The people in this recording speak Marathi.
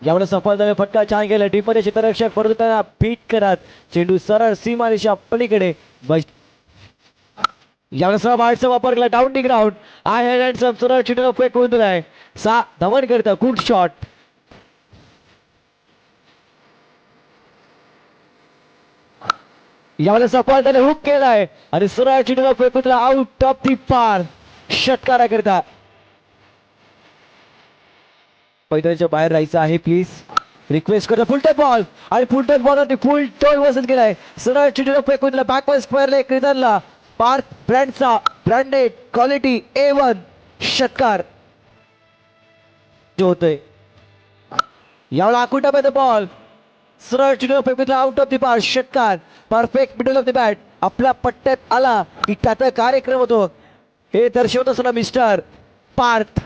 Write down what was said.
यावेळेस सफल झाले, फटका छान गेला. टीममध्ये क्षेत्ररक्षक परंतु त्यांना बीट करत चेंडू सरळ सीमारेषा पलीकडे यावेळेस बाहेरचा वापर केला. डाऊन दी ग्राउंड आहे सरळ चेंडू फेकून दिलाय. धवन करतं गुड शॉट. यावेळेस सफल त्याने हुक केलाय आणि सरळ चेंडू फेकून दिला आउट ऑफ दी पार. षटकारा करता पैठणीच्या बाहेर राहायचं आहे प्लीज. रिक्वेस्ट करतो फुलटॉप बॉल आणि फुलटॉप बॉल फुल टॉल वसूल केलाय. सरळ चेंडू फेकून दिला बॅकवर्ड स्क्वेअरला क्रिदनला. पार्क ब्रँडचा ब्रँडेड क्वालिटी A1 षटकार जो होतोय. यावेळेला आकुटामध्ये बॉल सरळ चेंडू फेकून आउट ऑफ दी पार. षटकार perfect middle of the bat आपल्या पट्ट्यात आला की त्याचा कार्यक्रम होतो हे दर्शवत असताना मिस्टर पार्थ